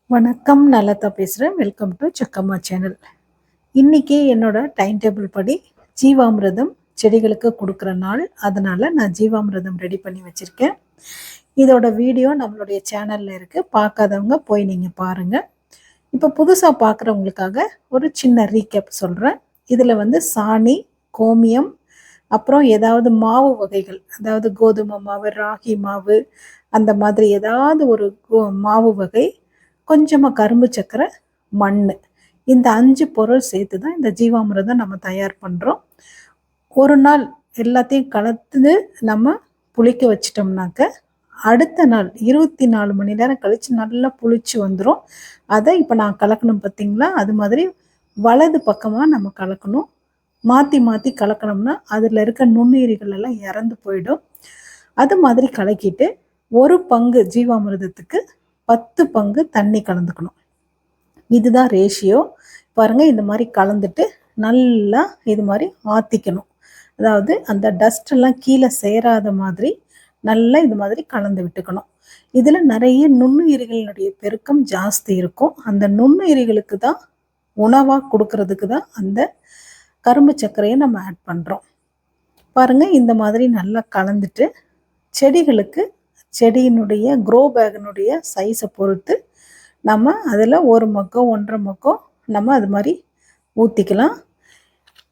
வணக்கம், நலதா பேசுகிறேன். Welcome to Chakkamma channel. இன்னைக்கு என்னோட டைம் டேபிள் படி ஜீவாமிர்தம் செடிகளுக்கு கொடுக்குற நாள். அதனால் நான் ஜீவாமிர்தம் ரெடி பண்ணி வச்சுருக்கேன். இதோட வீடியோ நம்மளுடைய சேனலில் இருக்குது. பார்க்காதவங்க போய் நீங்கள் பாருங்கள். இப்போ புதுசாக பார்க்குறவங்களுக்காக ஒரு சின்ன ரீகேப் சொல்கிறேன். இதில் சாணி, கோமியம், அப்புறம் ஏதாவது மாவு வகைகள், அதாவது கோதுமை மாவு, ராகி மாவு, அந்த மாதிரி ஏதாவது ஒரு மாவு வகை, கொஞ்சமாக கரும்பு சர்க்கரை, மண், இந்த 5 பொருள் சேர்த்து தான் இந்த ஜீவாமிர்தம் நம்ம தயார் பண்ணுறோம். ஒரு நாள் எல்லாத்தையும் கலந்து நம்ம புளிக்க வச்சிட்டோம்னாக்க அடுத்த நாள் 24 மணி நேரம் கழித்து நல்லா புளிச்சு வந்துடும். அதை இப்போ நான் கலக்கணும் பார்த்திங்களா, அது மாதிரி வலது பக்கமாக நம்ம கலக்கணும். மாற்றி மாற்றி கலக்கணும்னா அதில் இருக்க நுண்ணுயிரிகள் எல்லாம் இறந்து போயிடும். அது மாதிரி கலக்கிட்டு 1 பங்கு ஜீவாமிர்தத்துக்கு 10 பங்கு தண்ணி கலந்துக்கணும். இதுதான் ரேஷியோ. பாருங்கள், இந்த மாதிரி கலந்துட்டு நல்லா இது மாதிரி ஆற்றிக்கணும். அதாவது அந்த டஸ்டெல்லாம் கீழே சேராத மாதிரி நல்லா இது மாதிரி கலந்து விட்டுக்கணும். இதில் நிறைய நுண்ணுயிரிகளினுடைய பெருக்கம் ஜாஸ்தி இருக்கும். அந்த நுண்ணுயிரிகளுக்கு தான் உணவாக கொடுக்கறதுக்கு தான் அந்த கரும்பு சர்க்கரையை நம்ம ஆட் பண்ணுறோம். பாருங்கள், இந்த மாதிரி நல்லா கலந்துட்டு செடிகளுக்கு செடியினுடைய க்ரோ பேக்கினுடைய சைஸை பொறுத்து நம்ம அதில் 1 மக்கோ 1.5 மக்கோ நம்ம அது மாதிரி ஊற்றிக்கலாம்.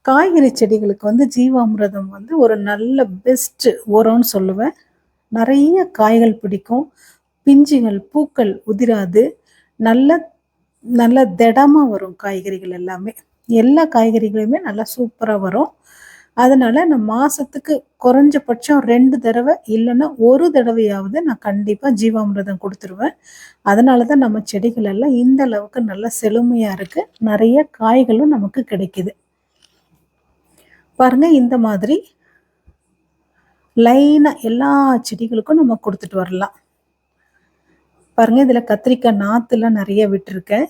காய்கறி செடிகளுக்கு ஜீவாமிர்தம் ஒரு நல்ல பெஸ்ட்டு உரம்னு சொல்லுவேன். நிறைய காய்கள் பிடிக்கும், பிஞ்சுகள் பூக்கள் உதிராது, நல்ல நல்ல திடமாக வரும். காய்கறிகள் எல்லாமே, எல்லா காய்கறிகளுமே நல்லா சூப்பராக வரும். அதனால் நான் மாதத்துக்கு குறைஞ்சபட்சம் 2 தடவை இல்லைன்னா 1 தடவையாவது நான் கண்டிப்பாக ஜீவாமிர்தம் கொடுத்துருவேன். அதனால தான் நம்ம செடிகள் எல்லாம் இந்த அளவுக்கு நல்லா செழுமையாக இருக்குது. நிறைய காய்களும் நமக்கு கிடைக்குது. பாருங்கள், இந்த மாதிரி லைனாக எல்லா செடிகளுக்கும் நம்ம கொடுத்துட்டு வரலாம். பாருங்கள், இதில் கத்திரிக்காய் நாற்றுலாம் நிறைய விட்டுருக்கேன்.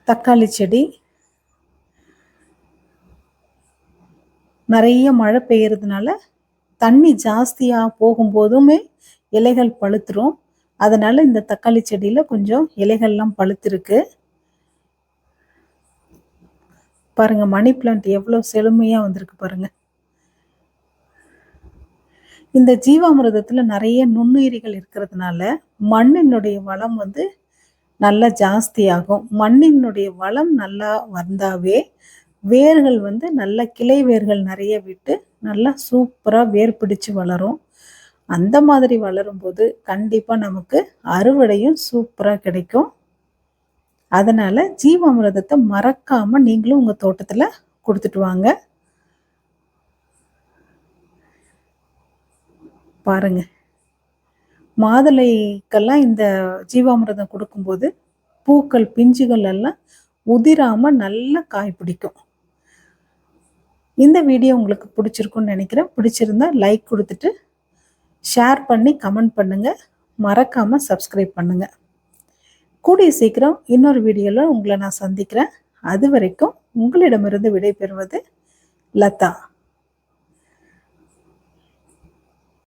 தக்காளி செடி, நிறைய மழை பெய்யறதுனால தண்ணி ஜாஸ்தியாக போகும்போதுமே இலைகள் பழுத்துரும். அதனால் இந்த தக்காளி செடியில் கொஞ்சம் இலைகள்லாம் பழுத்திருக்கு. பாருங்கள், மணி பிளான்ட் எவ்வளோ செழுமையாக வந்திருக்கு பாருங்கள். இந்த ஜீவாமிர்தத்தில் நிறைய நுண்ணுயிரிகள் இருக்கிறதுனால மண்ணினுடைய வளம் நல்லா ஜாஸ்தியாகும். மண்ணினுடைய வளம் நல்லா வந்தாவே வேர்கள் நல்ல கிளை வேர்கள் நிறைய விட்டு நல்லா சூப்பராக வேர் பிடிச்சு வளரும். அந்த மாதிரி வளரும்போது கண்டிப்பாக நமக்கு அறுவடையும் சூப்பராக கிடைக்கும். அதனால் ஜீவாமிர்தத்தை மறக்காமல் நீங்களும் உங்கள் தோட்டத்தில் கொடுத்துட்டு வாங்க. பாருங்க, மாதுளைக்கெல்லாம் இந்த ஜீவாமிர்தம் கொடுக்கும்போது பூக்கள் பிஞ்சுகள் எல்லாம் உதிராமல் நல்லா காய் பிடிக்கும். இந்த வீடியோ உங்களுக்கு பிடிச்சிருக்குன்னு நினைக்கிறேன். பிடிச்சிருந்தா லைக் கொடுத்துட்டு ஷேர் பண்ணி கமெண்ட் பண்ணுங்கள். மறக்காமல் சப்ஸ்கிரைப் பண்ணுங்கள். கூடிய சீக்கிரம் இன்னொரு வீடியோவில் உங்களை நான் சந்திக்கிறேன். அது வரைக்கும் உங்களிடமிருந்து விடைபெறுவது லதா.